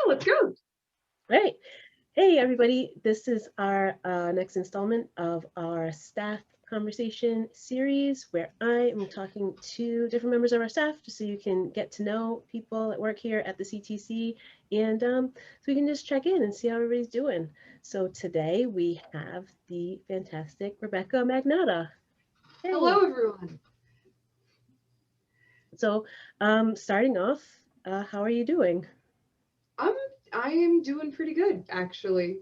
let's go. Right. Hey, everybody. This is our next installment of our staff conversation series where I am talking to different members of our staff just so you can get to know people that work here at the CTC and so we can just check in and see how everybody's doing. So today we have the fantastic Rebecca Magnotta. Hey. Hello, everyone. So starting off, how are you doing? I'm I am doing pretty good, actually.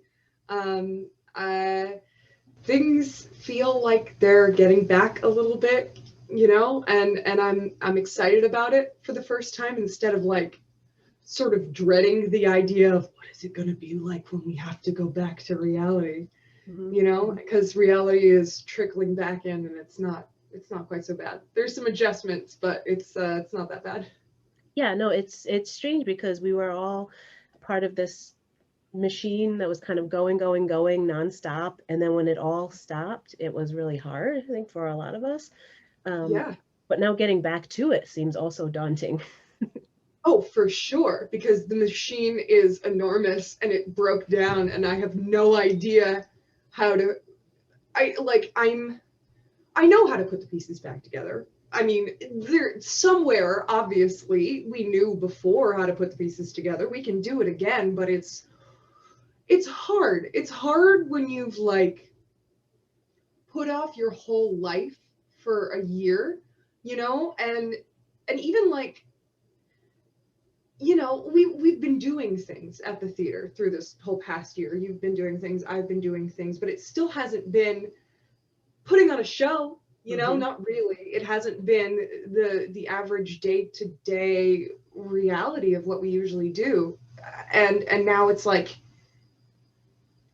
Um, uh, Things feel like they're getting back a little bit, and I'm excited about it for the first time instead of like sort of dreading the idea of what is it going to be like when we have to go back to reality, Mhm. because reality is trickling back in and it's not quite so bad. There's some adjustments, but it's not that bad. Yeah, no, it's strange because we were all part of this machine that was kind of going nonstop. And then when it all stopped, it was really hard, I think, for a lot of us. Um, Yeah. but now getting back to it seems also daunting. Oh, for sure, because the machine is enormous and it broke down and I have no idea how to I know how to put the pieces back together. I mean, there somewhere obviously we knew before how to put the pieces together. We can do it again, but it's hard. It's hard when you've like put off your whole life for a year, and even like we've been doing things at the theater through this whole past year. You've been doing things, I've been doing things, but it still hasn't been putting on a show, Hmm. not really. It hasn't been the average day-to-day reality of what we usually do. And now it's like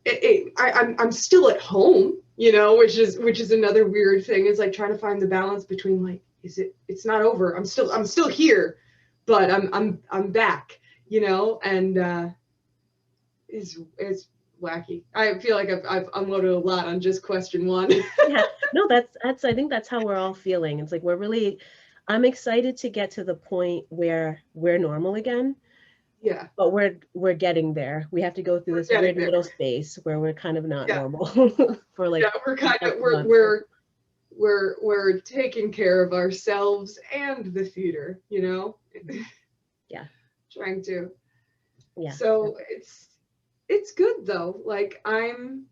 I'm still at home, which is another weird thing. Is like trying to find the balance between like, it's not over. I'm still here, but I'm back, and it's wacky. I feel like I've unloaded a lot on just question one. Yeah, no, that's I think that's how we're all feeling. It's like I'm excited to get to the point where we're normal again, Yeah, but we're getting there. We have to go through we're this getting weird there. middle space where we're kind of not Yeah, normal for yeah, like we're a kind of couple we're months. we're we're taking care of ourselves and the theater, Mhm. Yeah, trying to. yeah, So it's good though. Like I'm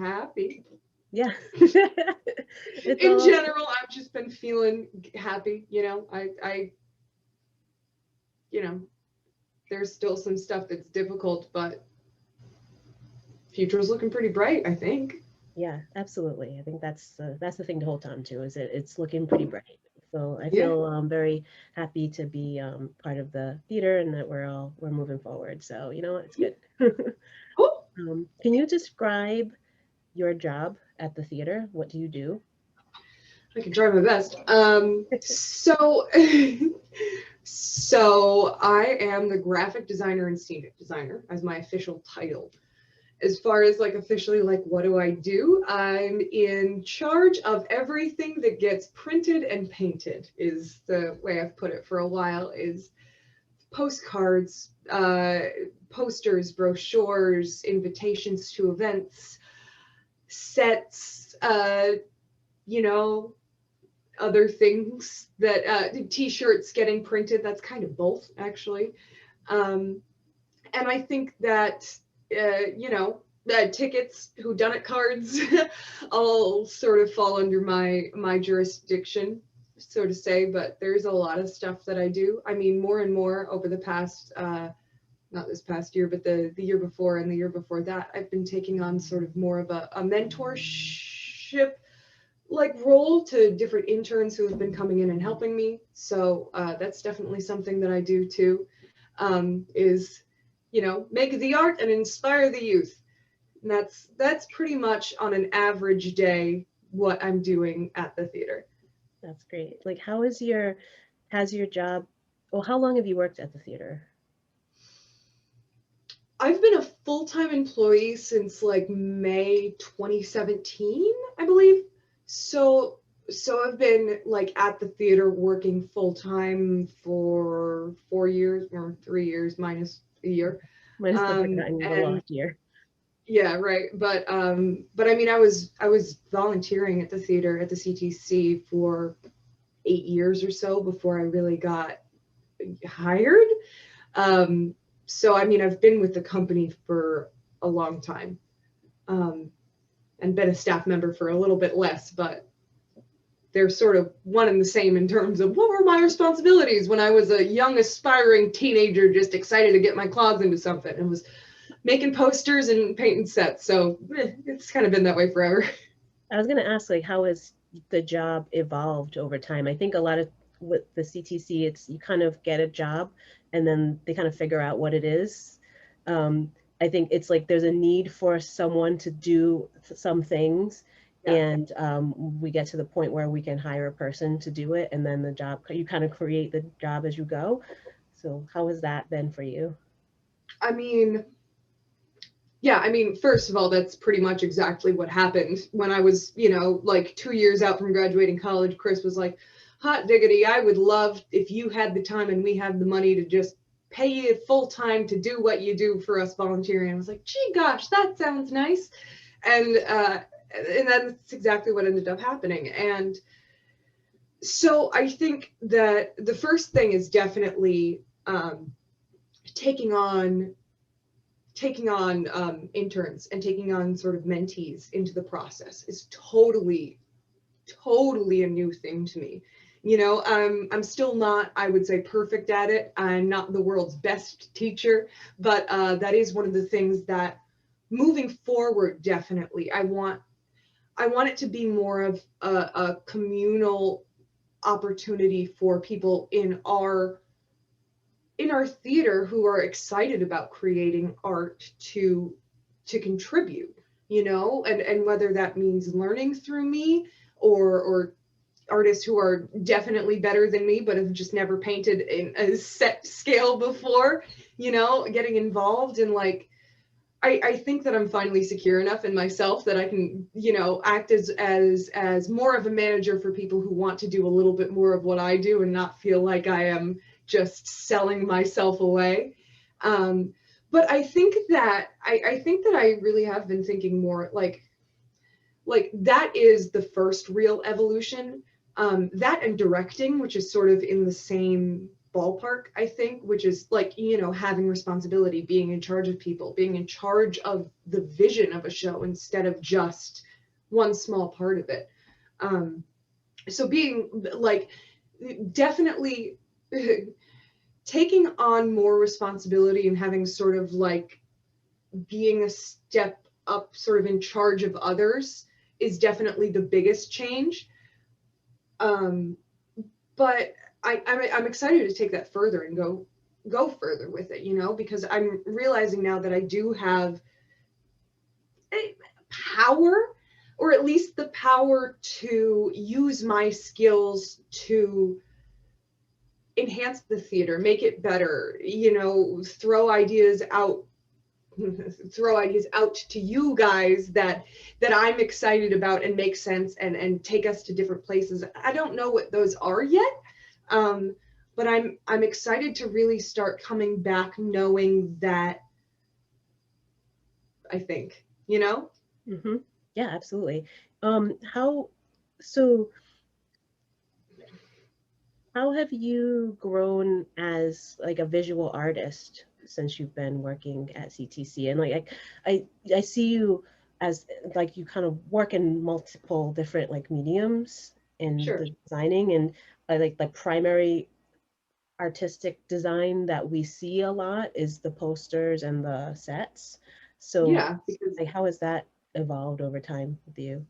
happy. yeah. It's In all general, I've just been feeling happy. I you know, there's still some stuff that's difficult, but future's looking pretty bright, I think. Yeah, absolutely. I think that's the thing to hold on to is it's looking pretty bright. So I Yeah. feel very happy to be part of the theater and that we're moving forward. So you know what, it's good. Cool. Can you describe your job at the theater? What do you do? I can try my best. So so I am the graphic designer and scenic designer as my official title. As far as like officially, like what do I do? I'm in charge of everything that gets printed and painted, is the way I've put it for a while. Is postcards, posters, brochures, invitations to events, sets, you know, other things that t-shirts getting printed. That's kind of both, actually. Um, and I think that tickets, whodunit cards, all sort of fall under my jurisdiction, so to say. But there's a lot of stuff that I do. I mean, more and more over the past, not this past year, but the year before and the year before that, I've been taking on sort of more of a mentorship like role to different interns who have been coming in and helping me. So that's definitely something that I do too. Is make the art and inspire the youth. And that's pretty much on an average day what I'm doing at the theater. That's great. Like, has your job? Well, how long have you worked at the theater? I've been a full-time employee since like May 2017, I believe. So So I've been like at the theater working full time for 4 years or 3 years minus a year. Minus the forgotten, the And lost year. yeah, right. But I mean, I was volunteering at the theater at the CTC for 8 years or so before I really got hired. Um, so I mean, I've been with the company for a long time, um, and been a staff member for a little bit less, but they're sort of one and the same in terms of what were my responsibilities when I was a young aspiring teenager just excited to get my claws into something and was making posters and painting sets. So it's kind of been that way forever. I was going to ask, like, how has the job evolved over time? I think a lot of with the CTC, it's you kind of get a job and then they kind of figure out what it is. I think it's like there's a need for someone to do some things, Yeah. and we get to the point where we can hire a person to do it, and then the job, you kind of create the job as you go. So how has that been for you? I mean, yeah, I mean, first of all, that's pretty much exactly what happened when I was, like 2 years out from graduating college. Chris was like, hot diggity, I would love if you had the time and we had the money to just pay you full time to do what you do for us volunteering. I was like, gee, gosh, that sounds nice. And that's exactly what ended up happening. And so I think that the first thing is definitely taking on interns and taking on sort of mentees into the process is totally a new thing to me. I'm still not, I would say, perfect at it. I'm not the world's best teacher, but that is one of the things that moving forward, definitely I want it to be more of a communal opportunity for people in our theater who are excited about creating art to contribute, and whether that means learning through me or artists who are definitely better than me but have just never painted in a set scale before, getting involved in like I think that I'm finally secure enough in myself that I can, act as more of a manager for people who want to do a little bit more of what I do and not feel like I am just selling myself away. But I think that I really have been thinking more like that is the first real evolution. That and directing, which is sort of in the same ballpark, I think, which is like, having responsibility, being in charge of people, being in charge of the vision of a show instead of just one small part of it. So being like, definitely taking on more responsibility and having sort of like being a step up, sort of in charge of others, is definitely the biggest change. Um, but I'm excited to take that further and go further with it, because I'm realizing now that I do have a power, or at least the power to use my skills to enhance the theater, make it better, throw ideas out to you guys that I'm excited about and make sense and take us to different places. I don't know what those are yet, but I'm excited to really start coming back knowing that. I think, Mm-hmm. Yeah, absolutely. How so? How have you grown as like a visual artist since you've been working at CTC? And like I see you as like you kind of work in multiple different like mediums in Sure. the designing, and like the primary artistic design that we see a lot is the posters and the sets. So Yeah, because like how has that evolved over time with you?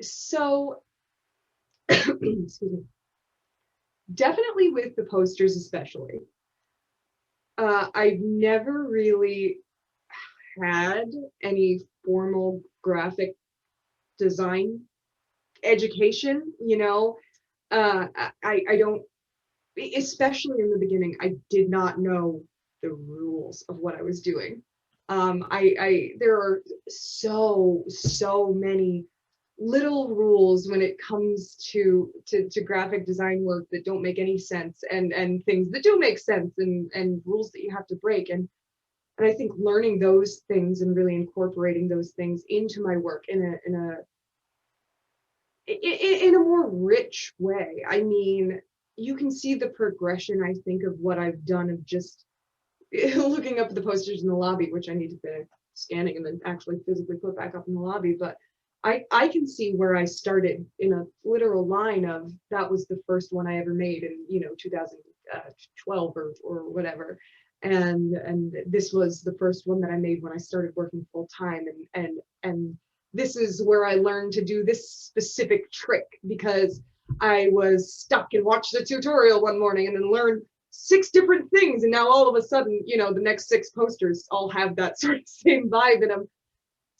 so excuse me, definitely with the posters especially. I've never really had any formal graphic design education, I don't, especially in the beginning, I did not know the rules of what I was doing. There are so many little rules when it comes to graphic design work that don't make any sense, and things that do make sense, and rules that you have to break. And I think learning those things and really incorporating those things into my work in a more rich way. I mean, you can see the progression, I think, of what I've done of just looking up the posters in the lobby, which I need to finish scanning and then actually physically put back up in the lobby. But I can see where I started in a literal line of that was the first one I ever made in 2012 or whatever, and this was the first one that I made when I started working full time, and this is where I learned to do this specific trick because I was stuck and watched the tutorial one morning and then learned 6 different things, and now all of a sudden, the next 6 posters all have that sort of same vibe in them.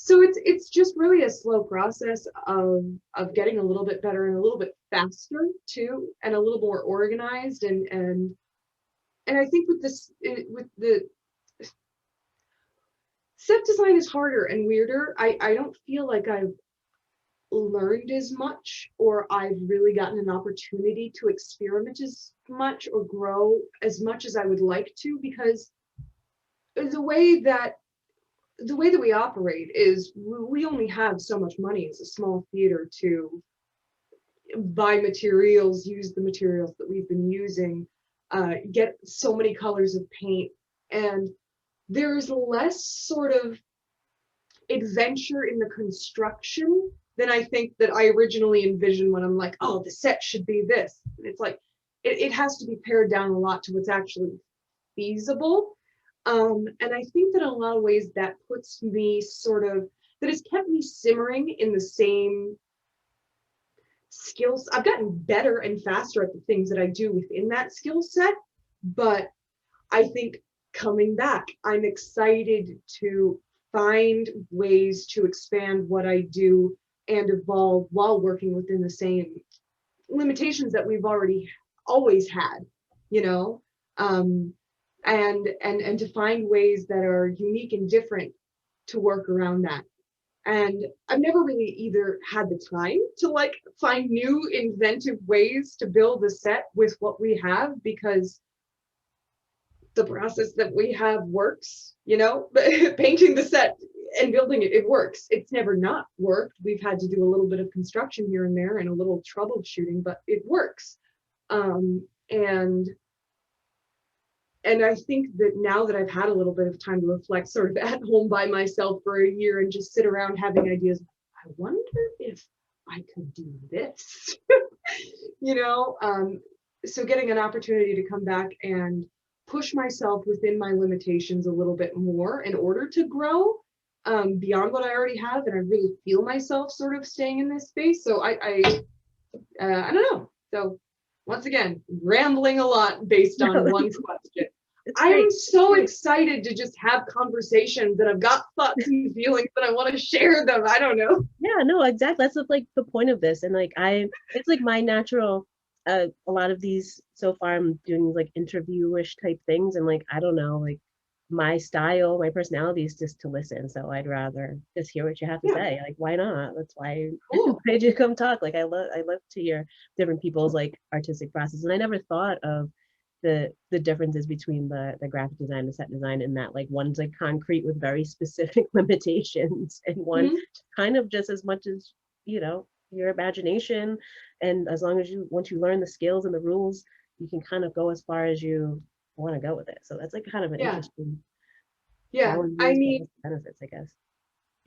So it's just really a slow process of getting a little bit better and a little bit faster too, and a little more organized, and I think with the set design is harder and weirder. I don't feel like I've learned as much, or I've really gotten an opportunity to experiment as much or grow as much as I would like to, because the way that we operate is we only have so much money as a small theater to buy materials, use the materials that we've been using, get so many colors of paint, and there's less sort of adventure in the construction than I think that I originally envisioned when I'm like, oh, the set should be this. And it's like, it has to be pared down a lot to what's actually feasible. And I think that in a lot of ways that puts me that has kept me simmering in the same skills. I've gotten better and faster at the things that I do within that skill set, but I think coming back, I'm excited to find ways to expand what I do and evolve while working within the same limitations that we've always had, and to find ways that are unique and different to work around that. And I've never really either had the time to find new inventive ways to build a set with what we have, because the process that we have works, painting the set and building it works. It's never not worked. We've had to do a little bit of construction here and there and a little troubleshooting, but it works. And I think that now that I've had a little bit of time to reflect sort of at home by myself for a year and just sit around having ideas, I wonder if I could do this, so getting an opportunity to come back and push myself within my limitations a little bit more in order to grow beyond what I already have, and I really feel myself sort of staying in this space. So I don't know. So once again, rambling a lot based on one question. I am so excited to just have conversations, and I've got thoughts and feelings, and I want to share them. I don't know. Yeah, no, exactly. That's the point of this. And it's like my natural, a lot of these so far I'm doing interview-ish type things, and I don't know, my style, my personality is just to listen. So I'd rather just hear what you have to say. Why not? That's why Cool. I do come talk. I love to hear different people's artistic process. And I never thought of the differences between the graphic design and set design, in that one's concrete with very specific limitations, and one kind of just as much as your imagination, and as long as once you learn the skills and the rules, you can kind of go as far as you want to go with it. So that's kind of an interesting I mean, benefits, I guess.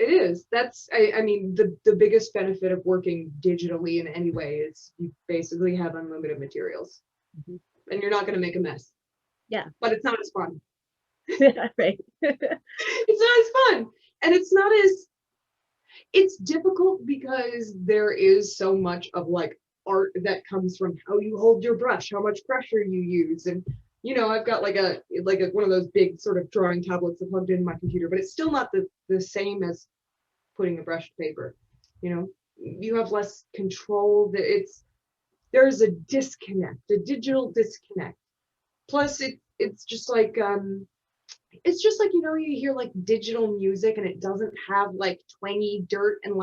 it is. That's I mean, the biggest benefit of working digitally in any way is you basically have unlimited materials. And you're not going to make a mess. Yeah. But it's not as fun. Right. It's not as fun. And it's difficult because there is so much of art that comes from how you hold your brush, how much pressure you use. And, I've got one of those big sort of drawing tablets that plugged into my computer, but it's still not the same as putting a brush to paper. You have less control. There's a disconnect, a digital disconnect. Plus it's just you hear digital music and it doesn't have twangy dirt and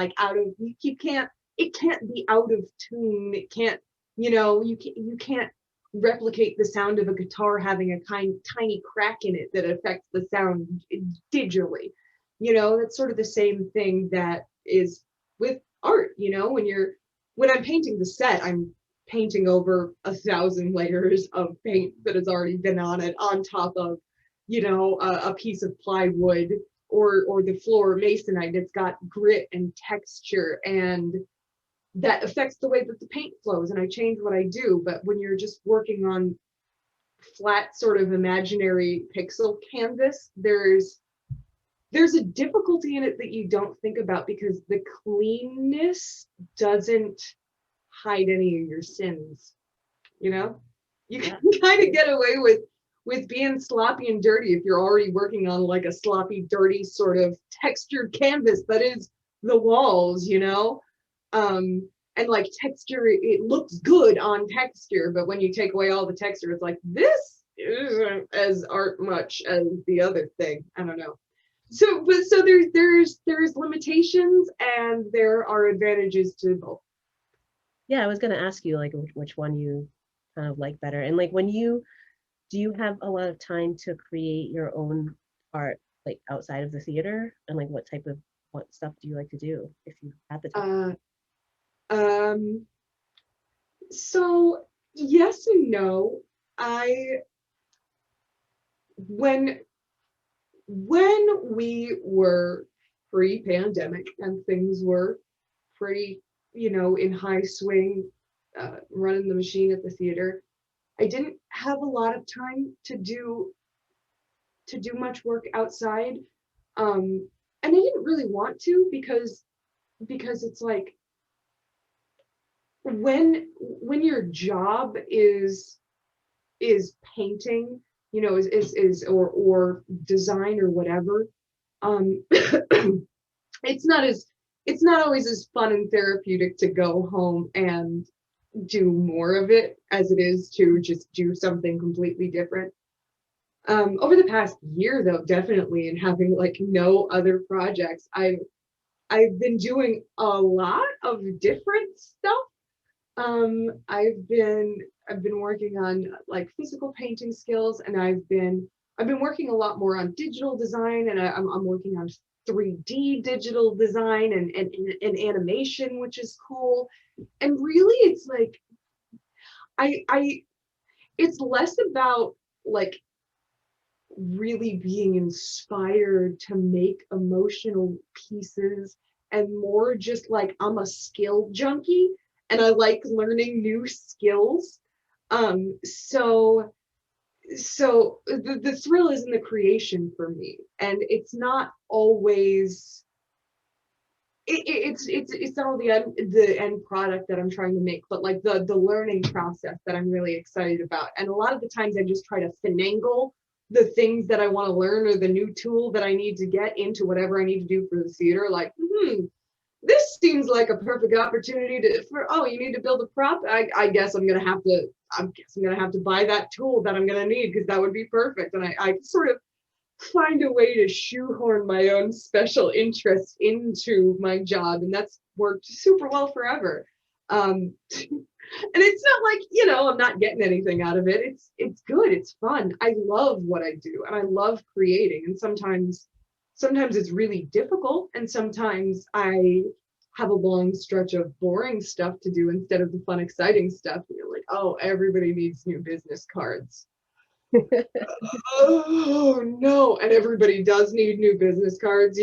you can't it can't be out of tune. It can't, you can't replicate the sound of a guitar having a tiny crack in it that affects the sound digitally. That's sort of the same thing that is with art. When I'm painting the set, I'm painting over 1,000 layers of paint that has already been on it, on top of, a piece of plywood or the floor masonite that's got grit and texture, and that affects the way that the paint flows, and I change what I do. But when you're just working on flat sort of imaginary pixel canvas, there's a difficulty in it that you don't think about, because the cleanness doesn't hide any of your sins. You can kind of get away with being sloppy and dirty if you're already working on like a sloppy, dirty sort of textured canvas that is the walls. And like texture, it looks good on texture, but when you take away all the texture, it's like, this isn't as art much as the other thing. I don't know. So there's limitations and there are advantages to both. Yeah, I was gonna ask you like which one you kind of like better, and like do you have a lot of time to create your own art like outside of the theater, and like what stuff do you like to do if you have the time? So yes and no. When we were pre-pandemic and things were pretty, in high swing, running the machine at the theater, I didn't have a lot of time to do much work outside. And I didn't really want to, because it's like, when your job is painting, is or design or whatever, it's not always as fun and therapeutic to go home and do more of it as it is to just do something completely different. Over the past year, though, definitely, and having like no other projects, I've been doing a lot of different stuff. I've been working on like physical painting skills, and I've been working a lot more on digital design, and I'm working on 3D digital design and animation, which is cool. And really, it's like I it's less about like really being inspired to make emotional pieces, and more just like, I'm a skill junkie and I like learning new skills. So the thrill is in the creation for me, and it's not always it's not all the end product that I'm trying to make, but like the learning process that I'm really excited about. And a lot of the times I just try to finagle the things that I want to learn, or the new tool that I need to get into whatever I need to do for the theater. Like, this seems like a perfect opportunity you need to build a prop. I guess I'm gonna have to buy that tool that I'm gonna need, because that would be perfect. And I sort of find a way to shoehorn my own special interest into my job, and that's worked super well forever. And it's not like, I'm not getting anything out of it. It's good, it's fun. I love what I do, and I love creating. And sometimes it's really difficult, and sometimes I have a long stretch of boring stuff to do instead of the fun, exciting stuff. You're like, oh, everybody needs new business cards. Oh no, and everybody does need new business cards,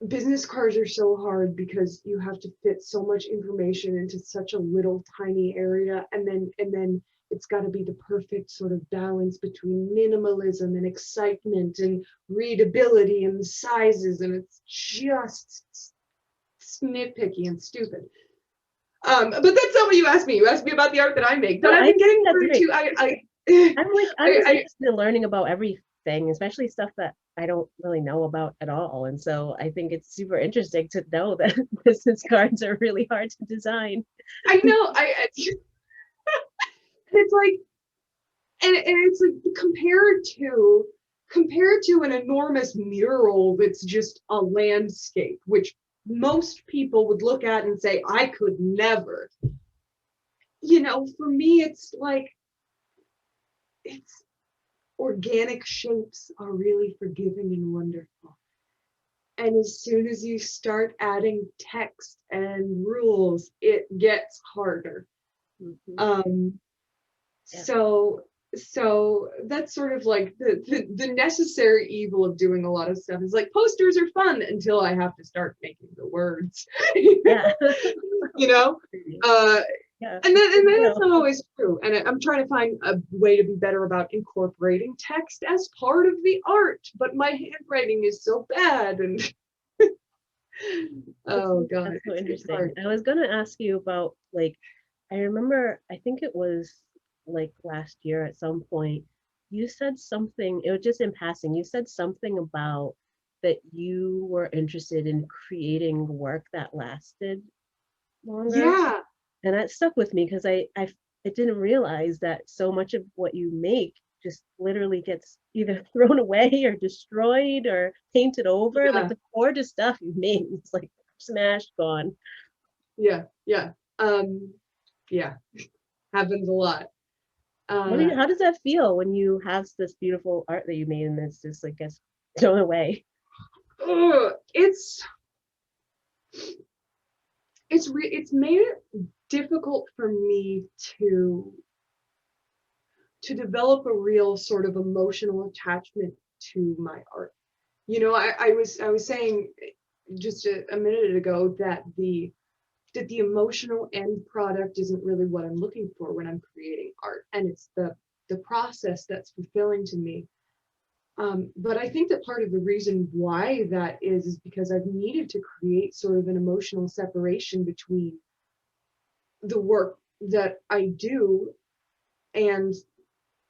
business cards are so hard, because you have to fit so much information into such a little tiny area, and then it's got to be the perfect sort of balance between minimalism and excitement and readability and the sizes, and it's just nitpicky and stupid. But that's not what you asked me. You asked me about the art that I make. But I've been getting more into. I'm interested in learning about everything, especially stuff that I don't really know about at all. And so I think it's super interesting to know that business cards are really hard to design. I know. It's like, and it's like, compared to compared to an enormous mural that's just a landscape, which most people would look at and say, I could never. You know, for me, it's like, it's organic shapes are really forgiving and wonderful. And as soon as you start adding text and rules, it gets harder. Um, Yeah. so that's sort of like the necessary evil of doing a lot of stuff. Is like posters are fun until I have to start making the words. Yeah. You know? Yeah. And then that's not always true. And I'm trying to find a way to be better about incorporating text as part of the art, but my handwriting is so bad. And oh God, That's so it's interesting. hard. I was gonna ask you about, like, I remember, I think it was like last year at some point, you said something, it was just in passing, you said something about that you were interested in creating work that lasted longer. Yeah, And that stuck with me because I didn't realize that so much of what you make just literally gets either thrown away or destroyed or painted over. Like yeah, the gorgeous stuff you made, it's like smashed, gone. yeah. Um, yeah, happens a lot. Uh, How does that feel when you have this beautiful art that you made and it's just like gets thrown away? it's it's made it difficult for me to develop a real sort of emotional attachment to my art. You know, I was saying just a minute ago that the emotional end product isn't really what I'm looking for when I'm creating art, and it's the process that's fulfilling to me. But I think that part of the reason why that is because I've needed to create sort of an emotional separation between the work that I do and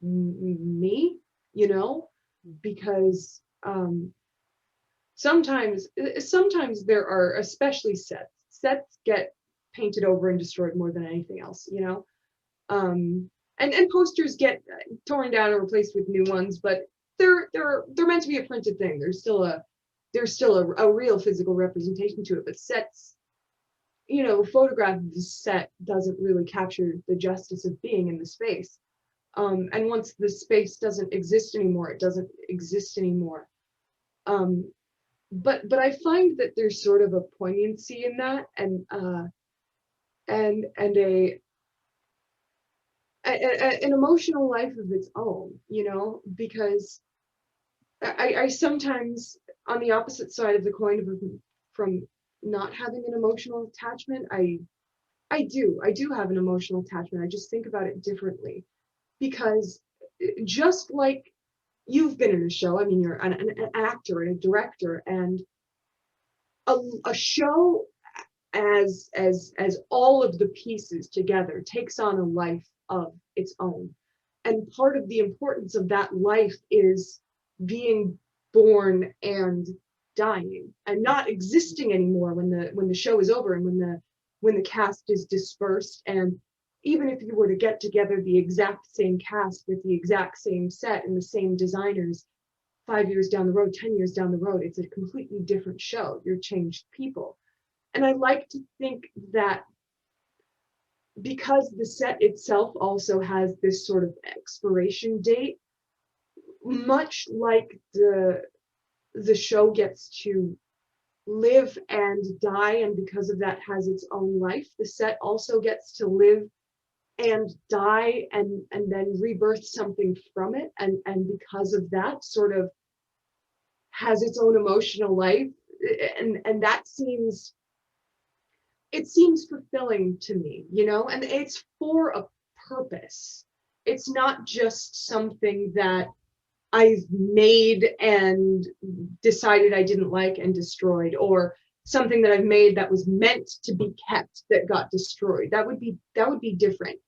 me, you know, because sometimes there are, especially sets get painted over and destroyed more than anything else, you know. And posters get torn down and replaced with new ones, but they're meant to be a printed thing. There's still a real physical representation to it. But sets, you know, a photograph of the set doesn't really capture the justice of being in the space. And once the space doesn't exist anymore, it doesn't exist anymore. Um, but I find that there's sort of a poignancy in that, and an emotional life of its own, you know, because I sometimes, on the opposite side of the coin from not having an emotional attachment, I do have an emotional attachment. I just think about it differently because just like you've been in a show, I mean, you're an actor and a director, and a show as all of the pieces together takes on a life of its own. And part of the importance of that life is being born and dying and not existing anymore when the show is over and when the cast is dispersed. And even if you were to get together the exact same cast with the exact same set and the same designers, 5 years down the road, 10 years down the road, it's a completely different show. You're changed people. And I like to think that because the set itself also has this sort of expiration date, much like the show gets to live and die, and because of that has its own life, the set also gets to live and die and then rebirth something from it, and because of that sort of has its own emotional life. And that seems, it seems fulfilling to me, you know, and it's for a purpose. It's not just something that I've made and decided I didn't like and destroyed, or something that I've made that was meant to be kept that got destroyed. That would be different.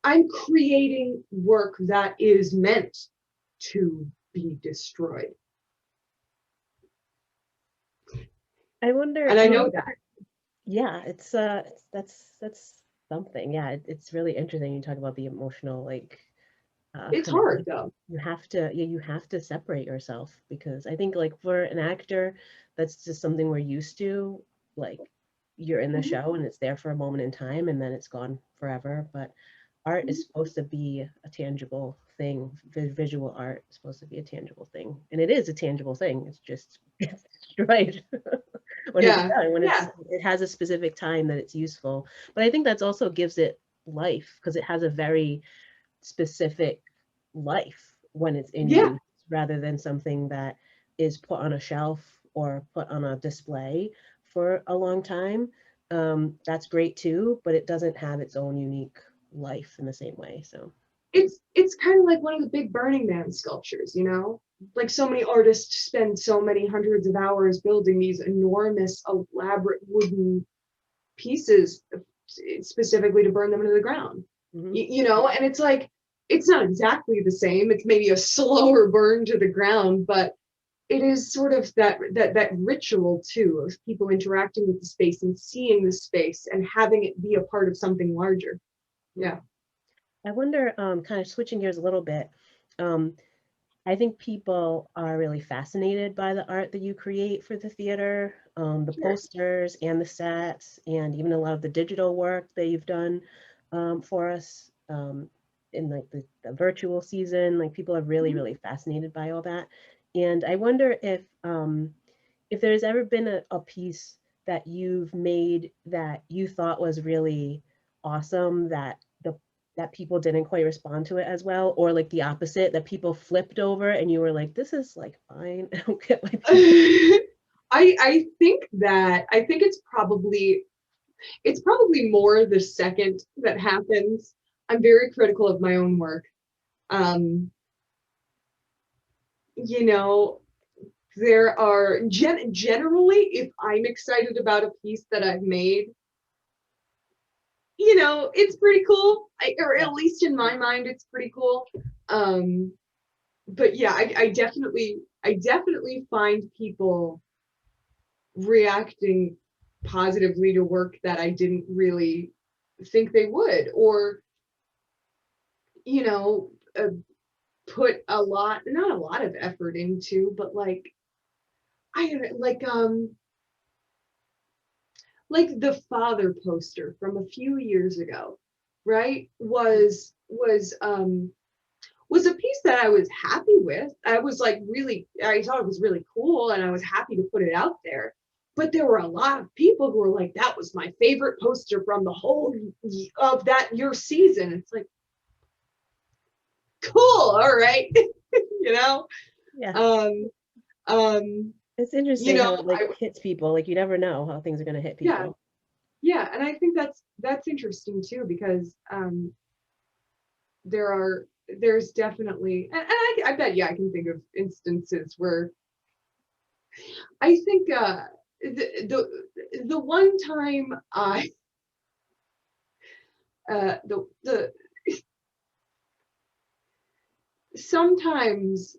I'm creating work that is meant to be destroyed. I wonder, And I know that. yeah, that's something. Yeah, it's really interesting. You talk about the emotional, like, It's hard though. You have to, yeah, you have to separate yourself, because I think like for an actor, that's just something we're used to. Like you're in the Mhm. show and it's there for a moment in time and then it's gone forever. But art is supposed to be a tangible thing. Visual art is supposed to be a tangible thing, and it is a tangible thing. It's just it's destroyed when it's Yeah, done. When yeah, it has a specific time that it's useful. But I think that's also gives it life, because it has a very specific life when it's in yeah. use, rather than something that is put on a shelf or put on a display for a long time. That's great too, but it doesn't have its own unique life in the same way. So It's kind of like one of the big Burning Man sculptures, you know? Like so many artists spend so many hundreds of hours building these enormous, elaborate wooden pieces specifically to burn them into the ground. mhm. You know, and it's like it's not exactly the same. It's maybe a slower burn to the ground, but it is sort of that ritual too of people interacting with the space and seeing the space and having it be a part of something larger. Yeah. I wonder, kind of switching gears a little bit. Um, I think people are really fascinated by the art that you create for the theater, the Sure. posters and the sets, and even a lot of the digital work that you've done for us in like the virtual season. Like people are really, Mhm. really fascinated by all that. And I wonder if there's ever been a piece that you've made that you thought was really awesome, that people didn't quite respond to it as well, or like the opposite, that people flipped over and you were like, this is like fine. I don't get why people. I think it's probably more the second that happens. I'm very critical of my own work. Um, you know, there are generally, if I'm excited about a piece that I've made, you know, it's pretty cool. Or Yeah. at least in my mind, it's pretty cool. Um, but yeah, I definitely find people reacting positively to work that I didn't really think they would, or you know, put a lot, not a lot of effort into, but I like the father poster from a few years ago, right? Was a piece that I was happy with. I was like really, I thought it was really cool and I was happy to put it out there. But there were a lot of people who were like, that was my favorite poster from the whole of that your season. It's like, cool, all right. you know? Yeah. Um, um, It's you interesting know, how it like hits people. Like you never know how things are gonna hit yeah, people. yeah. And I think that's interesting too, because there's definitely and I bet yeah I can think of instances where I think the one time I the sometimes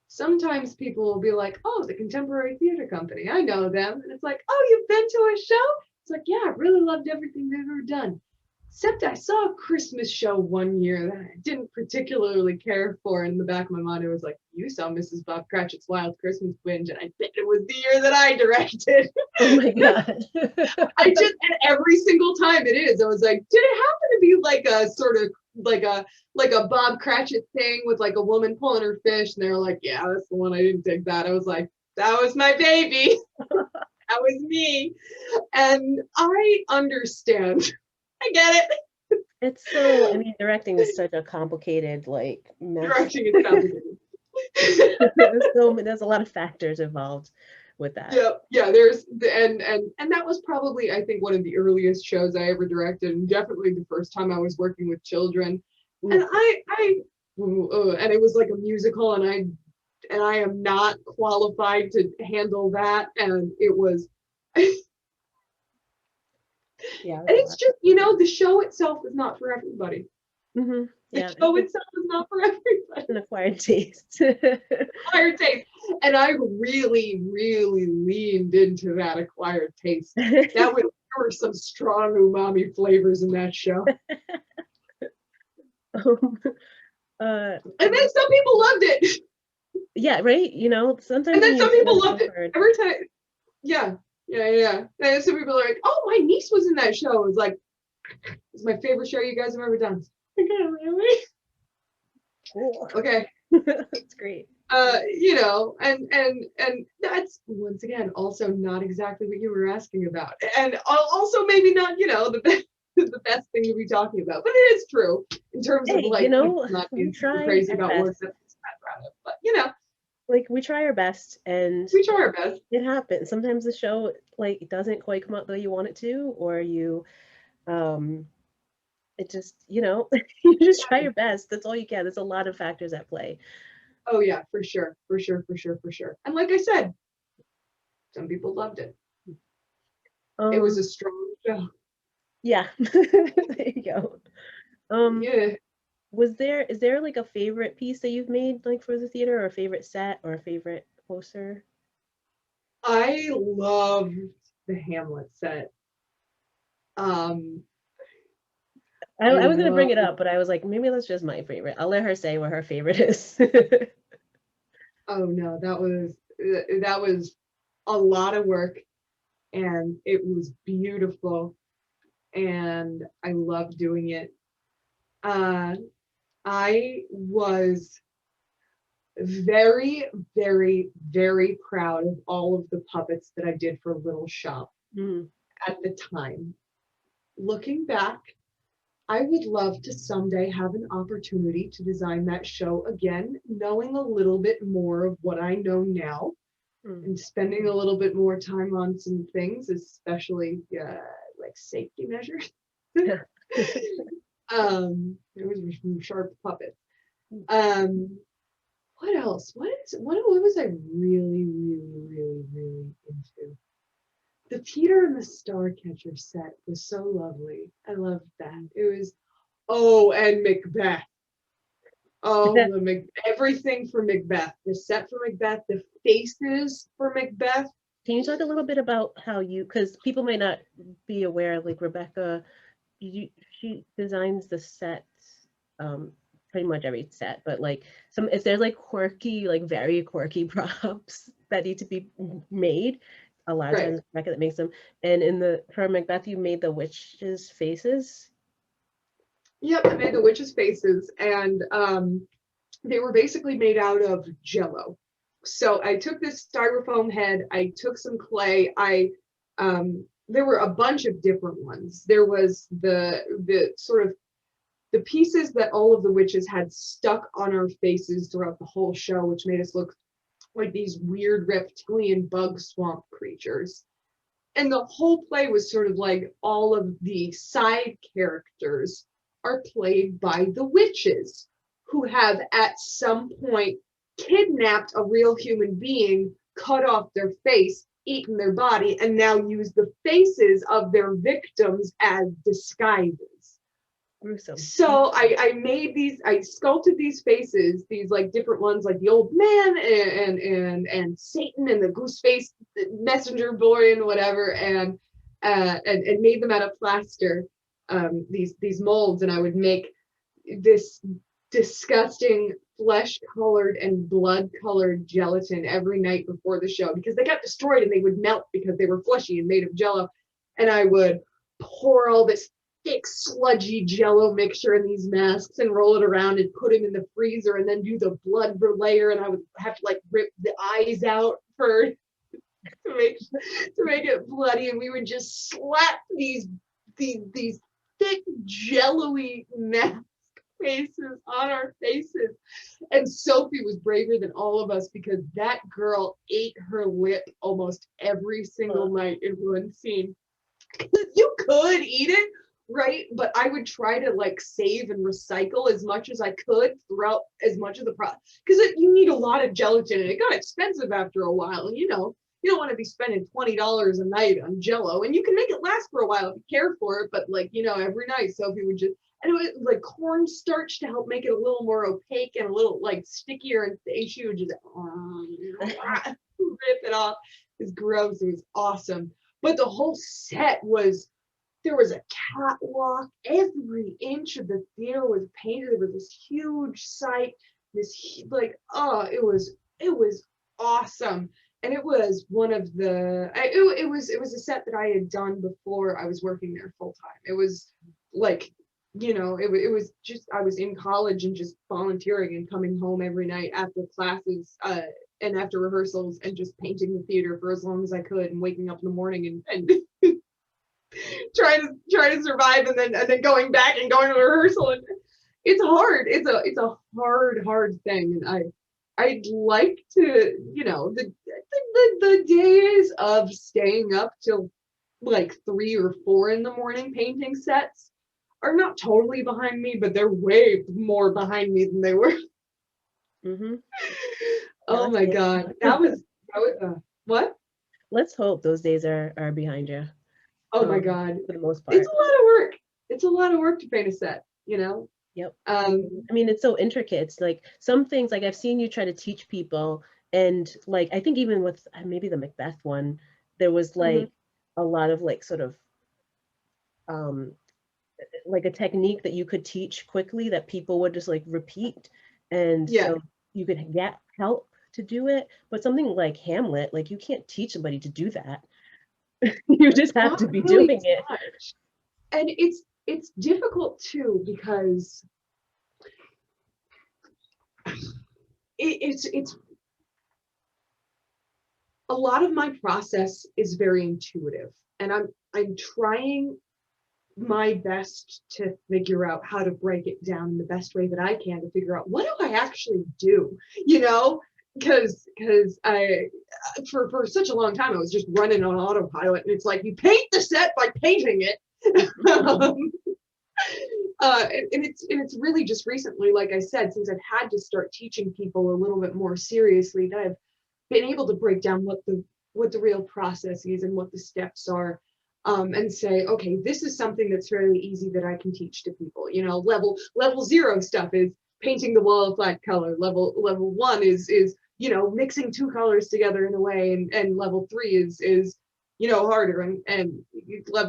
sometimes people will be like, oh, the Contemporary Theater Company, I know them, and it's like, oh, you've been to a show? It's like, yeah, I really loved everything they've ever done. Except I saw a Christmas show one year that I didn't particularly care for. In the back of my mind, it was like, you saw Mrs. Bob Cratchit's Wild Christmas Binge, and I bet it was the year that I directed. Oh my God. And every single time it is, I was like, did it happen to be like a sort of like a Bob Cratchit thing with like a woman pulling her fish? And they were like, yeah, that's the one. I didn't dig that. I was like, that was my baby. That was me. And I understand. I get it. It's so, I mean, directing is such a complicated like mess. Directing is complicated. There's a lot of factors involved with that. Yeah, there's and that was probably I think one of the earliest shows I ever directed, and definitely the first time I was working with children. And Ooh, and it was like a musical, and I am not qualified to handle that, and it was and yeah, that's a it's lot. just, you know, the show itself is not for everybody. The Yeah, show itself is not for everybody. an acquired taste. Acquired taste. And I really, really leaned into that acquired taste. There were some strong umami flavors in that show. Um, And then some people loved it. yeah, right. You know, sometimes And when then you some do people it loved so it. hard. Every time, yeah. And then some people are like, oh, my niece was in that show. It's like, it's my favorite show you guys have ever done. Okay, really? Cool. Okay. That's great. You know, and that's once again also not exactly what you were asking about, and also maybe not, you know, the best the best thing to be talking about, but it is true in terms of Hey, you like know, not we being super try crazy our about best. work that's proud of, but you know, Like we try our best, and we try our best. it happens. Sometimes the show like doesn't quite come out the way you want it to, or you, um, it just, you know, you just try your best. That's all you can. There's a lot of factors at play. Oh yeah, for sure, for sure, for sure, for sure. And like I said, some people loved it. It was Um, a strong show. yeah, there you go. Um, Yeah, is there like a favorite piece that you've made like for the theater, or a favorite set, or a favorite poster? I love the Hamlet set. Um, I I was gonna bring love. it up, but I was like, maybe that's just my favorite. I'll let her say what her favorite is. Oh no, that was a lot of work, and it was beautiful, and I loved doing it. Uh, I was very, very, very proud of all of the puppets that I did for Little Shop Mm. at the time. Looking back, I would love to someday have an opportunity to design that show again, knowing a little bit more of what I know now Mm. and spending a little bit more time on some things, especially like safety measures. It was some sharp puppet. Um, what else? What was I really, really, really, really into? The Peter and the Starcatcher set was so lovely. I loved that. It was, oh, and Macbeth. Oh, everything for Macbeth. The set for Macbeth, the faces for Macbeth. Can you talk a little bit about how you, because people might not be aware, like Rebecca, she designs the sets, pretty much every set, but like some, if there's like quirky, like very quirky props that need to be made, a lot of Right. times Rebecca that makes them. And in the for Macbeth, you made the witches' faces. Yep, I made the witches' faces, and they were basically made out of Jello. So I took this styrofoam head, I took some clay, there were a bunch of different ones. There was the sort of the pieces that all of the witches had stuck on our faces throughout the whole show, which made us look like these weird reptilian bug swamp creatures. And the whole play was sort of like all of the side characters are played by the witches who have at some point kidnapped a real human being, cut off their face, eaten their body, and now use the faces of their victims as disguises. Gruesome. So I sculpted these faces, these like different ones, like the old man and Satan and the goose face messenger boy and whatever, and made them out of plaster, these molds, and I would make this disgusting flesh colored and blood colored gelatin every night before the show because they got destroyed and they would melt because they were fleshy and made of jello, and I would pour all this thick sludgy jello mixture in these masks and roll it around and put them in the freezer and then do the blood layer, and I would have to like rip the eyes out for to make it bloody, and we would just slap these thick jello-y mask faces on our faces. And Sophie was braver than all of us because that girl ate her lip almost every single night in one scene. You could eat it, right? But I would try to like save and recycle as much as I could throughout as much of the process because you need a lot of gelatin and it got expensive after a while. And you know, you don't want to be spending $20 a night on Jello, and you can make it last for a while if you care for it. But like, you know, every night Sophie would just, and it was like cornstarch to help make it a little more opaque and a little like stickier, and she would just rip it off. It was gross. It was awesome. But the whole set was there was a catwalk. Every inch of the theater was painted. There was this huge site, like, oh, it was awesome. And it was one of the it was a set that I had done before I was working there full time. It was like, it was just, I was in college and just volunteering and coming home every night after classes and after rehearsals and just painting the theater for as long as I could, and waking up in the morning and trying to survive, and then going back and going to rehearsal. And it's hard. It's a hard thing. And I'd like to, the days of staying up till like 3 or 4 in the morning painting sets are not totally behind me, but they're way more behind me than they were. Mm-hmm. Oh my God. That was what? Let's hope those days are behind you. Oh my God. For the most part. It's a lot of work. It's a lot of work to paint a set, Yep. I mean, it's so intricate. It's like some things, like I've seen you try to teach people, and like I think even with maybe the Macbeth one, there was like a lot of like sort of like a technique that you could teach quickly that people would just like repeat, and so you could get help to do it. But something like Hamlet, like you can't teach somebody to do that. You just have to be really doing it. Much. And it's difficult too, because it's a lot of my process is very intuitive, and I'm trying my best to figure out how to break it down in the best way that I can, to figure out what do I actually do, because I for such a long time I was just running on autopilot, and it's like you paint the set by painting it. And it's really just recently, like I said, since I've had to start teaching people a little bit more seriously, that I've been able to break down what the real process is and what the steps are, and say, okay, this is something that's fairly easy that I can teach to people. Level 0 stuff is painting the wall a flat color. Level 1 is mixing 2 colors together in a way, and level 3 is harder, and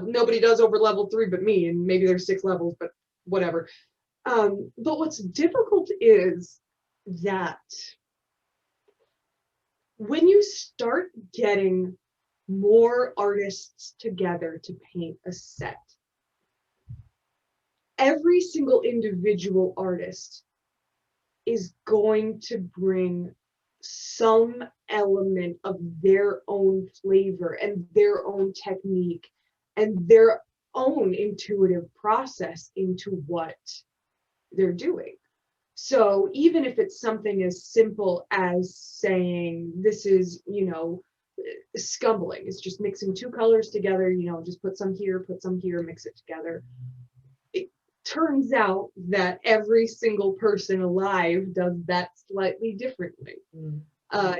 nobody does over level 3 but me, and maybe there's 6 levels, but whatever. But what's difficult is that when you start getting more artists together to paint a set, every single individual artist is going to bring some element of their own flavor and their own technique and their own intuitive process into what they're doing. So even if it's something as simple as saying, this is, scumbling, it's just mixing 2 colors together, just put some here, mix it together. It turns out that every single person alive does that slightly differently.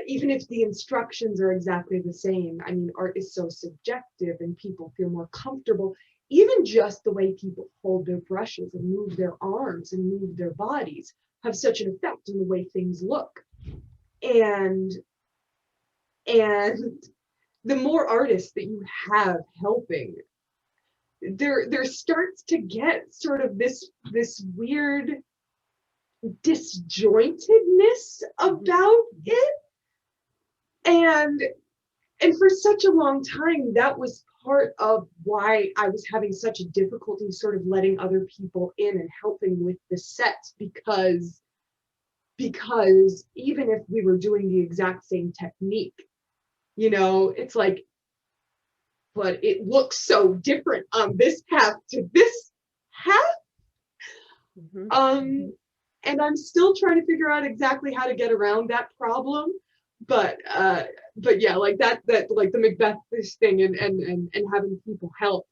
Even if the instructions are exactly the same. I mean, art is so subjective, and people feel more comfortable. Even just the way people hold their brushes and move their arms and move their bodies have such an effect on the way things look. And the more artists that you have helping, there starts to get sort of this weird disjointedness about it. And for such a long time, that was part of why I was having such a difficulty sort of letting other people in and helping with the sets, because even if we were doing the exact same technique, it's like, but it looks so different on this half to this half. And I'm still trying to figure out exactly how to get around that problem. But yeah, like that like the Macbeth thing and having people help,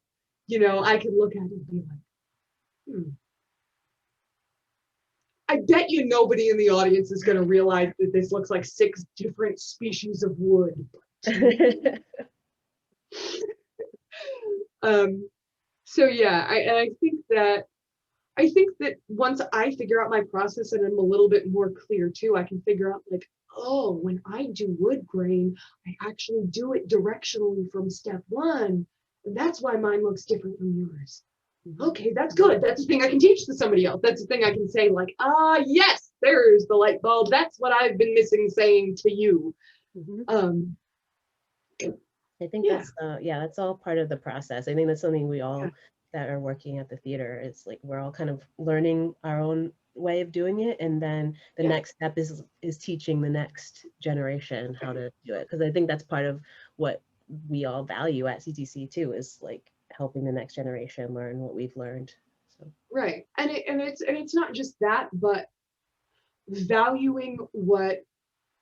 I can look at it and be like, I bet you nobody in the audience is going to realize that this looks like 6 different species of wood. So yeah, I think that once I figure out my process and I'm a little bit more clear too, I can figure out like, oh, when I do wood grain, I actually do it directionally from step 1. That's why mine looks different from yours. Mhm. Okay, that's good. That's the thing I can teach to somebody else. That's the thing I can say, like, yes, there's the light bulb. That's what I've been missing saying to you. Mhm. Um, I think yeah, that's all part of the process. I think that's something we yeah, all that are working at the theater, it's like we're all kind of learning our own way of doing it, and then the yeah, next step is teaching the next generation how to do it. Because I think that's part of what we all value at CTC too, is like helping the next generation learn what we've learned. So right. And it's not just that, but valuing what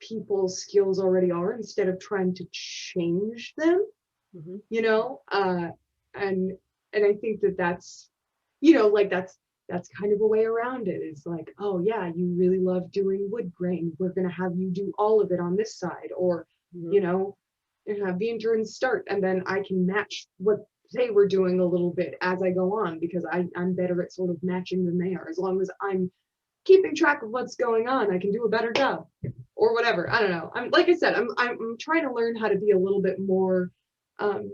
people's skills already are instead of trying to change them, mhm. you know. And I think that that's, like that's kind of a way around it. It's like, oh yeah, you really love doing wood grain, we're going to have you do all of it on this side, or Mhm. you know and have the interns start, and then I can match what they were doing a little bit as I go on, because I'm better at sort of matching than they are. As long as I'm keeping track of what's going on, I can do a better job, or whatever. I don't know. I'm like I said, I'm trying to learn how to be a little bit more um,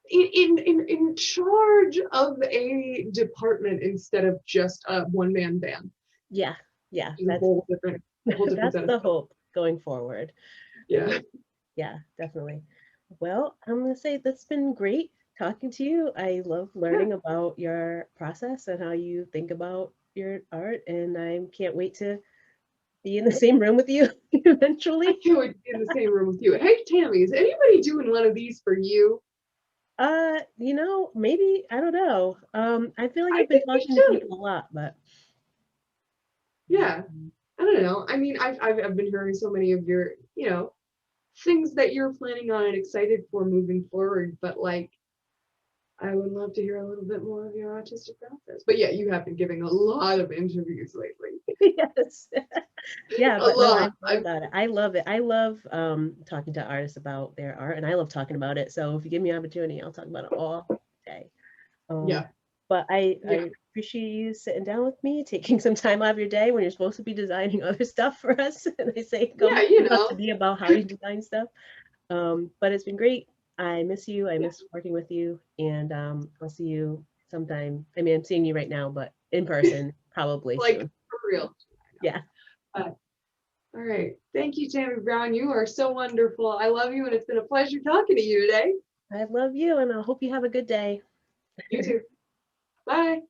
in charge of a department instead of just a one-man band. Yeah, yeah, Which is a that's whole different that's set of the stuff. hope going forward. I Yeah. think, yeah, definitely. Well, I'm gonna say that's been great talking to you. I love Yeah. learning about your process and how you think about your art, and I can't wait to be in the same room with you I eventually. can't wait to be in the same room with you. Hey, Tammy, is anybody doing one of these for you? Maybe, I don't know. I feel like I I've been think we talking to should. people a lot, but Yeah. I don't know. I mean, I've been hearing so many of your, things that you're planning on and excited for moving forward, but like, I would love to hear a little bit more of your artistic process. But yeah, you have been giving a lot of interviews lately. yes. Yeah, A but no, lot. I'm all about it. I love it. I love talking to artists about their art, and I love talking about it. So if you give me an opportunity, I'll talk about it all day. Um, Yeah. but I Yeah. I appreciate you sitting down with me, taking some time out of your day when you're supposed to be designing other stuff for us. And I say, Yeah, come talk to me about how you design stuff. But it's been great. I miss you. I yeah, miss working with you, and I'll see you sometime. I mean, I'm seeing you right now, but in person probably like soon. for real. Yeah, Uh, all right. Thank you, Tammy Brown. You are so wonderful. I love you, and it's been a pleasure talking to you today. I love you, and I hope you have a good day. You too. Bye.